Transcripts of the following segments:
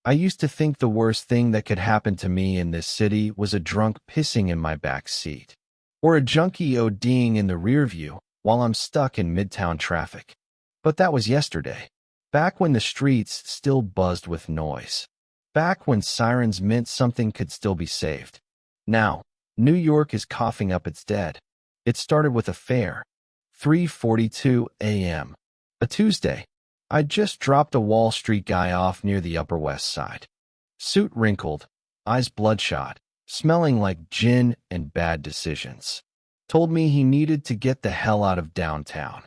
I used to think the worst thing that could happen to me in this city was a drunk pissing in my back seat, or a junkie ODing in the rear view while I'm stuck in midtown traffic. But that was yesterday, back when the streets still buzzed with noise, back when sirens meant something could still be saved. Now, New York is coughing up its dead. It started with a fair, 3:42 a.m., a Tuesday. I'd just dropped a Wall Street guy off near the Upper West Side. Suit wrinkled, eyes bloodshot, smelling like gin and bad decisions. Told me he needed to get the hell out of downtown.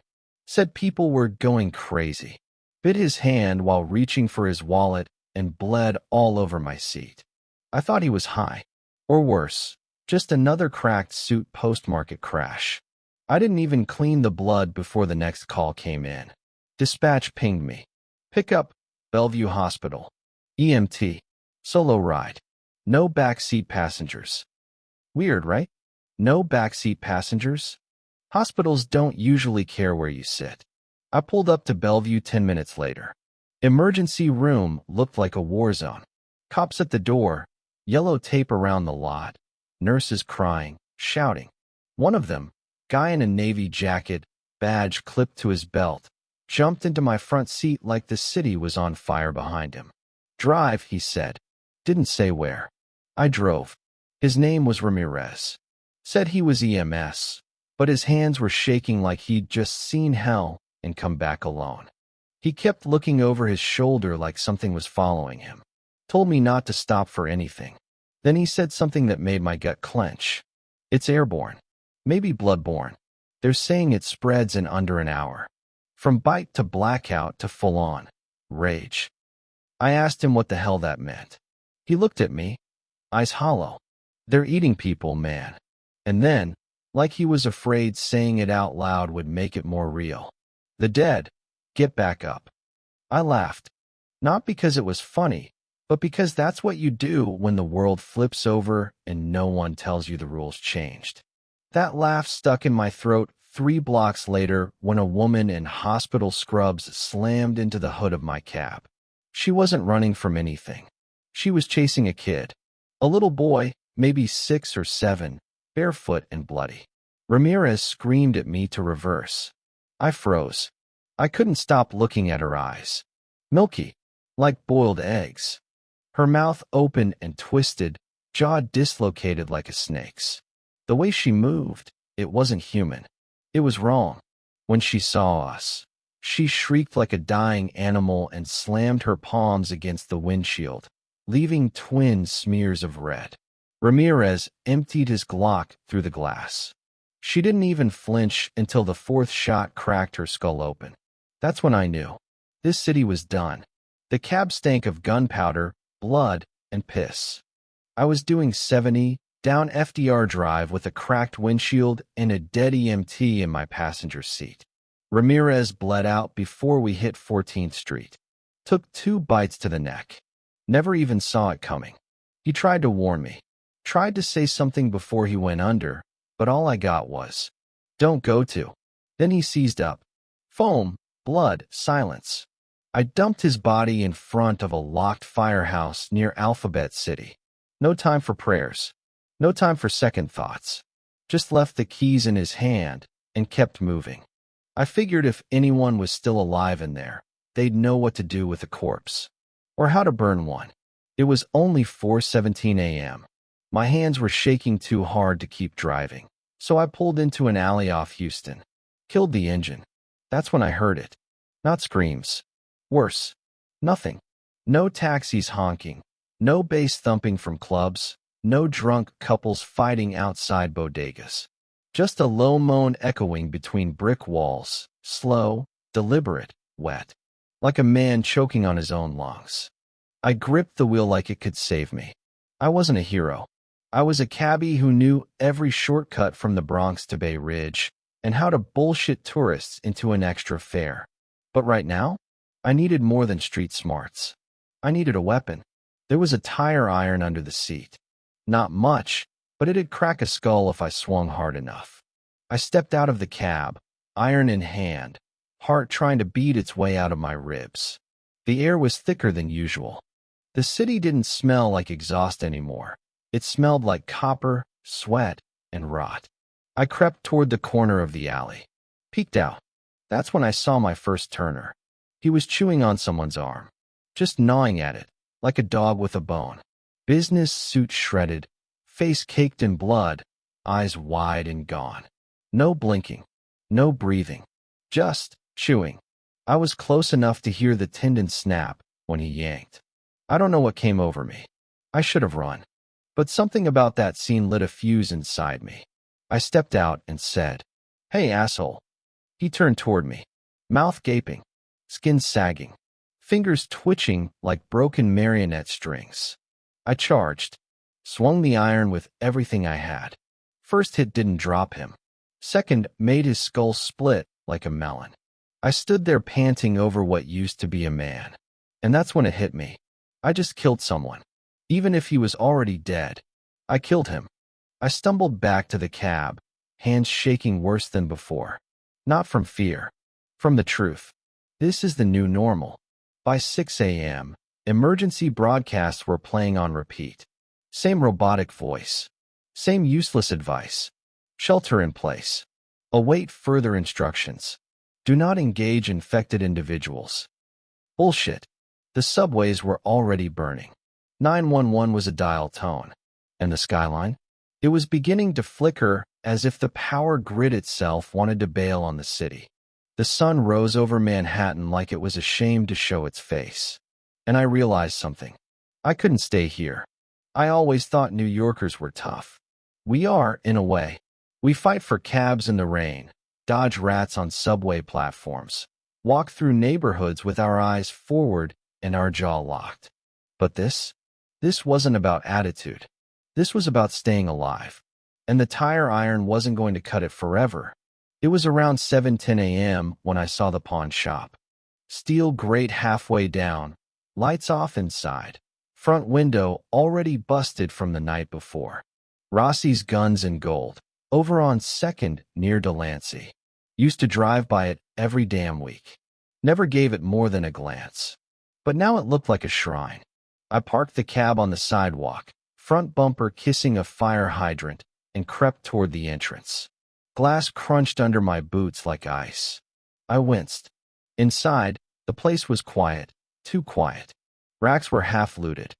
Said people were going crazy. Bit his hand while reaching for his wallet and bled all over my seat. I thought he was high. Or worse, just another cracked suit post-market crash. I didn't even clean the blood before the next call came in. Dispatch pinged me. Pick up, Bellevue Hospital. EMT. Solo ride. No backseat passengers. Weird, right? No backseat passengers? Hospitals don't usually care where you sit. I pulled up to Bellevue 10 minutes later. Emergency room looked like a war zone. Cops at the door, yellow tape around the lot, nurses crying, shouting. One of them, guy in a navy jacket, badge clipped to his belt, jumped into my front seat like the city was on fire behind him. Drive, he said. Didn't say where. I drove. His name was Ramirez. Said he was EMS, but his hands were shaking like he'd just seen hell and come back alone. He kept looking over his shoulder like something was following him. Told me not to stop for anything. Then he said something that made my gut clench. It's airborne. Maybe bloodborne. They're saying it spreads in under an hour. From bite to blackout to full-on rage. I asked him what the hell that meant. He looked at me, eyes hollow. They're eating people, man. And then, like he was afraid saying it out loud would make it more real. The dead, get back up. I laughed. Not because it was funny, but because that's what you do when the world flips over and no one tells you the rules changed. That laugh stuck in my throat 3 blocks later when a woman in hospital scrubs slammed into the hood of my cab. She wasn't running from anything. She was chasing a kid. A little boy, maybe 6 or 7, barefoot and bloody. Ramirez screamed at me to reverse. I froze. I couldn't stop looking at her eyes. Milky, like boiled eggs. Her mouth open and twisted, jaw dislocated like a snake's. The way she moved, it wasn't human. It was wrong. When she saw us, she shrieked like a dying animal and slammed her palms against the windshield, leaving twin smears of red. Ramirez emptied his Glock through the glass. She didn't even flinch until the 4th shot cracked her skull open. That's when I knew. This city was done. The cab stank of gunpowder, blood, and piss. I was doing 70 down FDR Drive with a cracked windshield and a dead EMT in my passenger seat. Ramirez bled out before we hit 14th Street. Took 2 bites to the neck. Never even saw it coming. He tried to warn me. Tried to say something before he went under, but all I got was, "Don't go to." Then he seized up. Foam, blood, silence. I dumped his body in front of a locked firehouse near Alphabet City. No time for prayers. No time for second thoughts. Just left the keys in his hand and kept moving. I figured if anyone was still alive in there, they'd know what to do with a corpse. Or how to burn one. It was only 4:17 a.m. My hands were shaking too hard to keep driving, so I pulled into an alley off Houston. Killed the engine. That's when I heard it. Not screams. Worse. Nothing. No taxis honking. No bass thumping from clubs. No drunk couples fighting outside bodegas. Just a low moan echoing between brick walls, slow, deliberate, wet. Like a man choking on his own lungs. I gripped the wheel like it could save me. I wasn't a hero. I was a cabbie who knew every shortcut from the Bronx to Bay Ridge and how to bullshit tourists into an extra fare. But right now, I needed more than street smarts. I needed a weapon. There was a tire iron under the seat. Not much, but it'd crack a skull if I swung hard enough. I stepped out of the cab, iron in hand, heart trying to beat its way out of my ribs. The air was thicker than usual. The city didn't smell like exhaust anymore. It smelled like copper, sweat, and rot. I crept toward the corner of the alley. Peeked out. That's when I saw my first Turner. He was chewing on someone's arm. Just gnawing at it, like a dog with a bone. Business suit shredded, face caked in blood, eyes wide and gone. No blinking, no breathing, just chewing. I was close enough to hear the tendon snap when he yanked. I don't know what came over me. I should have run. But something about that scene lit a fuse inside me. I stepped out and said, "Hey, asshole." He turned toward me, mouth gaping, skin sagging, fingers twitching like broken marionette strings. I charged, swung the iron with everything I had. First hit didn't drop him. Second made his skull split like a melon. I stood there panting over what used to be a man. And that's when it hit me. I just killed someone. Even if he was already dead, I killed him. I stumbled back to the cab, hands shaking worse than before. Not from fear, from the truth. This is the new normal. By 6 a.m., emergency broadcasts were playing on repeat. Same robotic voice. Same useless advice. Shelter in place. Await further instructions. Do not engage infected individuals. Bullshit. The subways were already burning. 911 was a dial tone. And the skyline? It was beginning to flicker as if the power grid itself wanted to bail on the city. The sun rose over Manhattan like it was ashamed to show its face. And I realized something. I couldn't stay here. I always thought New Yorkers were tough. We are, in a way. We fight for cabs in the rain, dodge rats on subway platforms, walk through neighborhoods with our eyes forward and our jaw locked. But this wasn't about attitude. This was about staying alive. And the tire iron wasn't going to cut it forever. It was around 7:10 a.m. when I saw the pawn shop. Steel grate halfway down, lights off inside, front window already busted from the night before. Rossi's Guns and Gold, over on 2nd near Delancey. Used to drive by it every damn week. Never gave it more than a glance. But now it looked like a shrine. I parked the cab on the sidewalk, front bumper kissing a fire hydrant, and crept toward the entrance. Glass crunched under my boots like ice. I winced. Inside, the place was quiet, too quiet. Racks were half looted.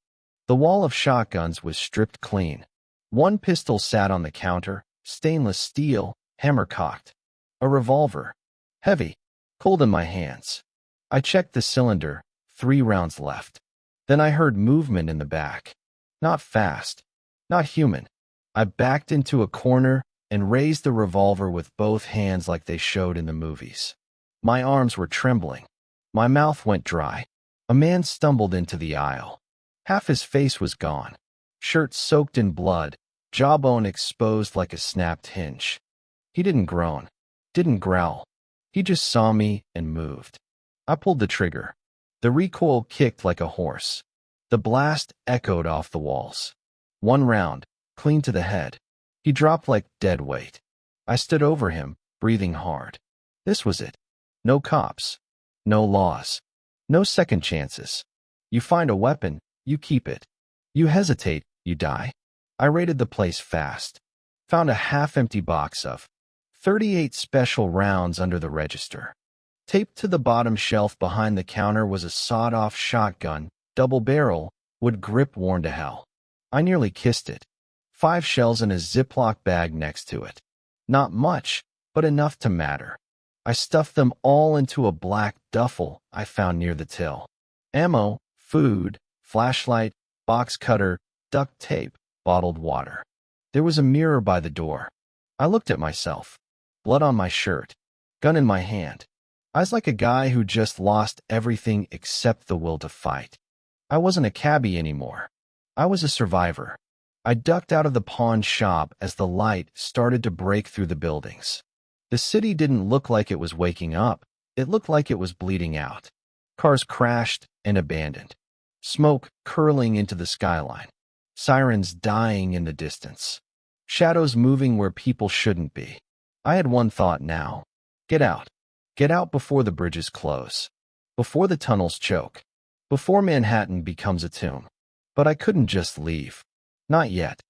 The wall of shotguns was stripped clean. One pistol sat on the counter, stainless steel, hammer cocked. A revolver. Heavy, cold in my hands. I checked the cylinder, 3 rounds left. Then I heard movement in the back. Not fast, not human. I backed into a corner and raised the revolver with both hands like they showed in the movies. My arms were trembling. My mouth went dry. A man stumbled into the aisle. Half his face was gone. Shirt soaked in blood, jawbone exposed like a snapped hinge. He didn't groan, didn't growl. He just saw me and moved. I pulled the trigger. The recoil kicked like a horse. The blast echoed off the walls. 1 round, clean to the head. He dropped like dead weight. I stood over him, breathing hard. This was it. No cops. No laws. No second chances. You find a weapon, you keep it. You hesitate, you die. I raided the place fast. Found a half-empty box of 38 special rounds under the register. Taped to the bottom shelf behind the counter was a sawed-off shotgun, double barrel, would grip worn to hell. I nearly kissed it. 5 shells in a Ziploc bag next to it. Not much, but enough to matter. I stuffed them all into a black duffel I found near the till. Ammo, food, flashlight, box cutter, duct tape, bottled water. There was a mirror by the door. I looked at myself. Blood on my shirt. Gun in my hand. I was like a guy who just lost everything except the will to fight. I wasn't a cabbie anymore. I was a survivor. I ducked out of the pawn shop as the light started to break through the buildings. The city didn't look like it was waking up. It looked like it was bleeding out. Cars crashed and abandoned. Smoke curling into the skyline. Sirens dying in the distance. Shadows moving where people shouldn't be. I had one thought now. Get out. Get out before the bridges close. Before the tunnels choke. before Manhattan becomes a tomb. But I couldn't just leave. Not yet.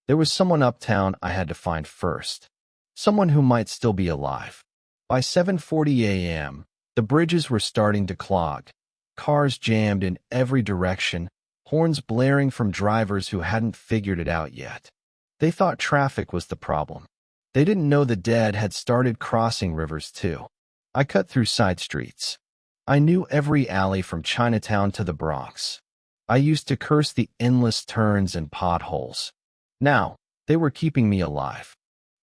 There was someone uptown I had to find first. Someone who might still be alive. By 7:40 a.m., the bridges were starting to clog. Cars jammed in every direction, horns blaring from drivers who hadn't figured it out yet. They thought traffic was the problem. They didn't know the dead had started crossing rivers too. I cut through side streets. I knew every alley from Chinatown to the Bronx. I used to curse the endless turns and potholes. Now, they were keeping me alive.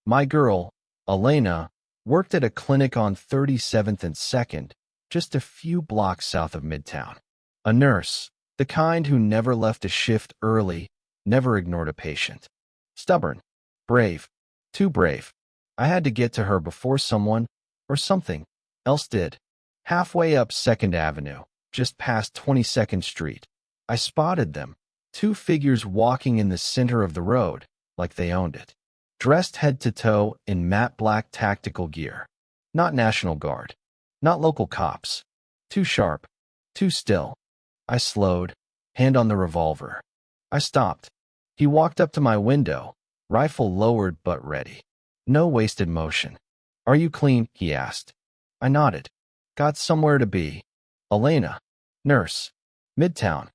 My girl, Elena, worked at a clinic on 37th and 2nd, just a few blocks south of Midtown. A nurse, the kind who never left a shift early, never ignored a patient. Stubborn. Brave. Too brave. I had to get to her before someone, or something, else did. Halfway up 2nd Avenue, just past 22nd Street, I spotted them, two figures walking in the center of the road, like they owned it. Dressed head to toe in matte black tactical gear. Not National Guard. Not local cops. Too sharp. Too still. I slowed, hand on the revolver. I stopped. He walked up to my window, rifle lowered but ready. No wasted motion. "Are you clean?" he asked. I nodded. "Got somewhere to be." "Elena. Nurse. Midtown."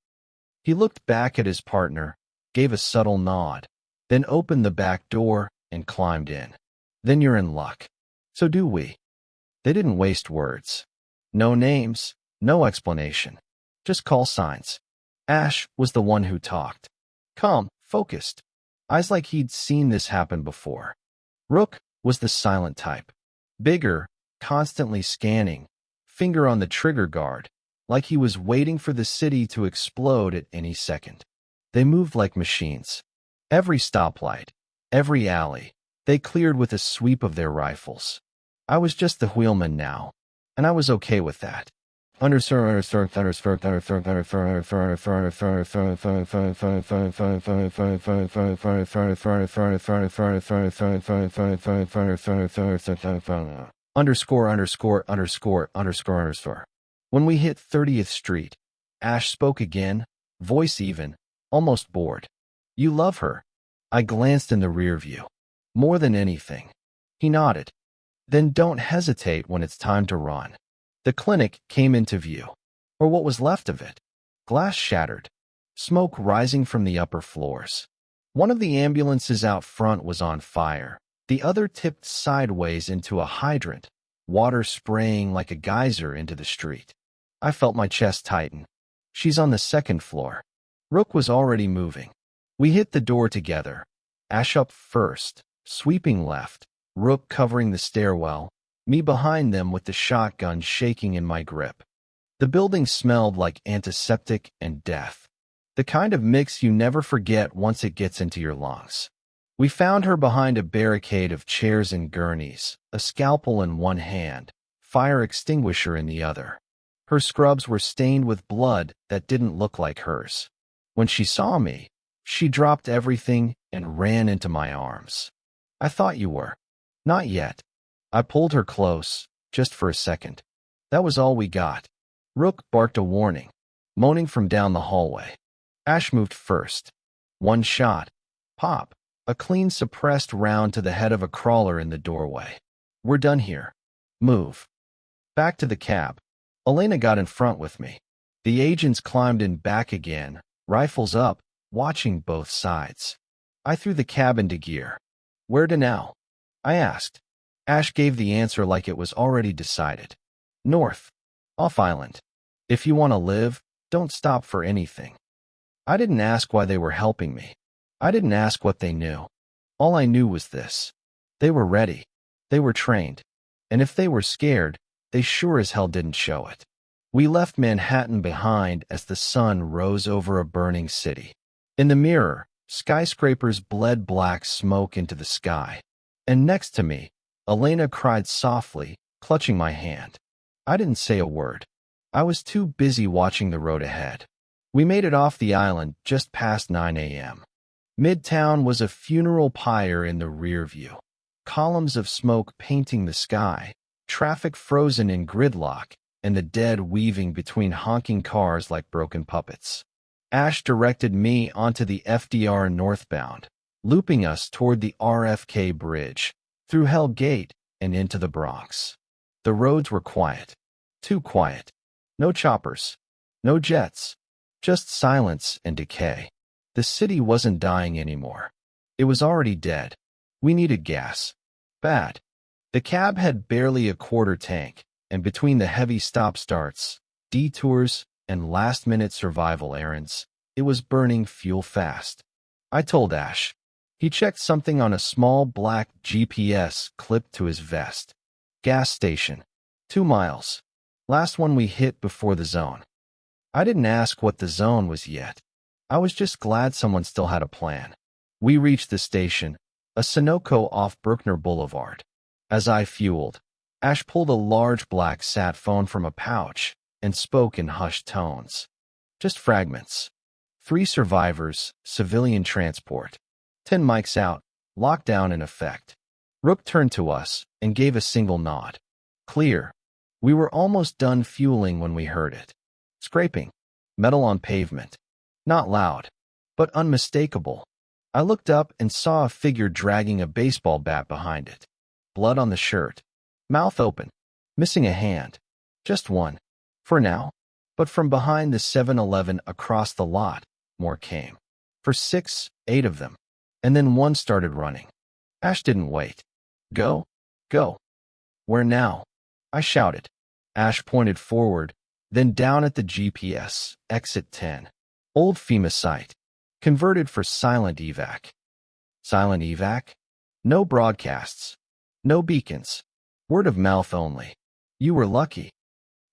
He looked back at his partner, gave a subtle nod, then opened the back door and climbed in. "Then you're in luck. So do we." They didn't waste words. No names, no explanation. Just call signs. Ash was the one who talked. Calm, focused. Eyes like he'd seen this happen before. Rook was the silent type. Bigger, constantly scanning, finger on the trigger guard, like he was waiting for the city to explode at any second. They moved like machines. Every stoplight, every alley, they cleared with a sweep of their rifles. I was just the wheelman now, and I was okay with that. When we hit 30th Street, Ash spoke again, voice even, almost bored. "You love her." I glanced in the rear view. "More than anything." He nodded. "Then don't hesitate when it's time to run." The clinic came into view, or what was left of it. Glass shattered, smoke rising from the upper floors. One of the ambulances out front was on fire, the other tipped sideways into a hydrant, water spraying like a geyser into the street. I felt my chest tighten. "She's on the 2nd floor." Rook was already moving. We hit the door together. Ash up first, sweeping left, Rook covering the stairwell, me behind them with the shotgun shaking in my grip. The building smelled like antiseptic and death. The kind of mix you never forget once it gets into your lungs. We found her behind a barricade of chairs and gurneys, a scalpel in one hand, fire extinguisher in the other. Her scrubs were stained with blood that didn't look like hers. When she saw me, she dropped everything and ran into my arms. "I thought you were." "Not yet." I pulled her close, just for a second. That was all we got. Rook barked a warning, moaning from down the hallway. Ash moved first. One shot. Pop. A clean suppressed round to the head of a crawler in the doorway. "We're done here. Move." Back to the cab. Elena got in front with me. The agents climbed in back again, rifles up, watching both sides. I threw the cab into gear. "Where to now?" I asked. Ash gave the answer like it was already decided. "North. Off Island. If you want to live, don't stop for anything." I didn't ask why they were helping me. I didn't ask what they knew. All I knew was this. They were ready. They were trained. And if they were scared, they sure as hell didn't show it. We left Manhattan behind as the sun rose over a burning city. In the mirror, skyscrapers bled black smoke into the sky. And next to me, Elena cried softly, clutching my hand. I didn't say a word. I was too busy watching the road ahead. We made it off the island just past 9 a.m. Midtown was a funeral pyre in the rear view. Columns of smoke painting the sky, traffic frozen in gridlock, and the dead weaving between honking cars like broken puppets. Ash directed me onto the FDR northbound, looping us toward the RFK Bridge, through Hell Gate, and into the Bronx. The roads were quiet. Too quiet. No choppers. No jets. Just silence and decay. The city wasn't dying anymore. It was already dead. We needed gas. Bad. The cab had barely a quarter tank, and between the heavy stop-starts, detours, and last-minute survival errands, it was burning fuel fast. I told Ash. He checked something on a small black GPS clipped to his vest. Gas station. 2 miles. Last one we hit before the zone. I didn't ask what the zone was yet. I was just glad someone still had a plan. We reached the station, a Sunoco off Bruckner Boulevard. As I fueled, Ash pulled a large black sat phone from a pouch and spoke in hushed tones. Just fragments. 3 survivors, civilian transport. 10 mics out, lockdown in effect. Rook turned to us and gave a single nod. Clear. We were almost done fueling when we heard it. Scraping. Metal on pavement. Not loud, but unmistakable. I looked up and saw a figure dragging a baseball bat behind it. Blood on the shirt. Mouth open. Missing a hand. Just one. For now. But from behind the 7-Eleven across the lot, more came. For 6, 8 of them. And then one started running. Ash didn't wait. Go. Go. Where now? I shouted. Ash pointed forward, then down at the GPS, exit 10. Old FEMA site. Converted for silent evac. Silent evac? No broadcasts. No beacons. Word of mouth only. You were lucky.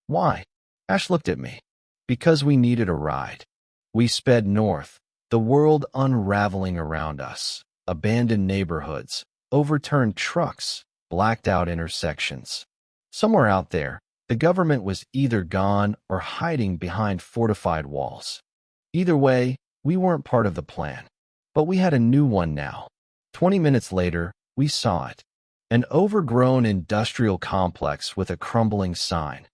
Why? Ash looked at me. Because we needed a ride. We sped north, the world unraveling around us. Abandoned neighborhoods, overturned trucks, blacked out intersections. Somewhere out there, the government was either gone or hiding behind fortified walls. Either way, we weren't part of the plan. But we had a new one now. 20 minutes later, we saw it. An overgrown industrial complex with a crumbling sign.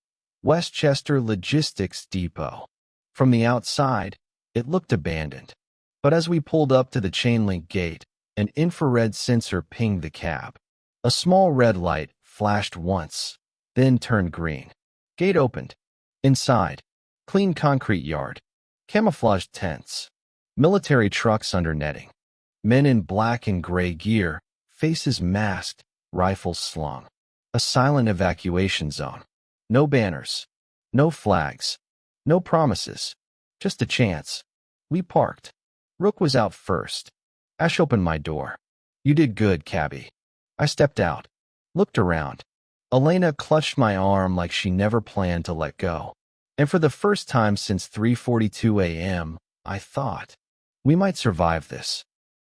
Westchester Logistics Depot. From the outside, it looked abandoned. But as we pulled up to the chain-link gate, an infrared sensor pinged the cab. A small red light flashed once, then turned green. Gate opened. Inside, clean concrete yard. Camouflaged tents. Military trucks under netting. Men in black and gray gear, faces masked, rifles slung. A silent evacuation zone. No banners. No flags. No promises. Just a chance. We parked. Rook was out first. Ash opened my door. You did good, cabbie. I stepped out. Looked around. Elena clutched my arm like she never planned to let go. And for the first time since 3:42 a.m., I thought, we might survive this.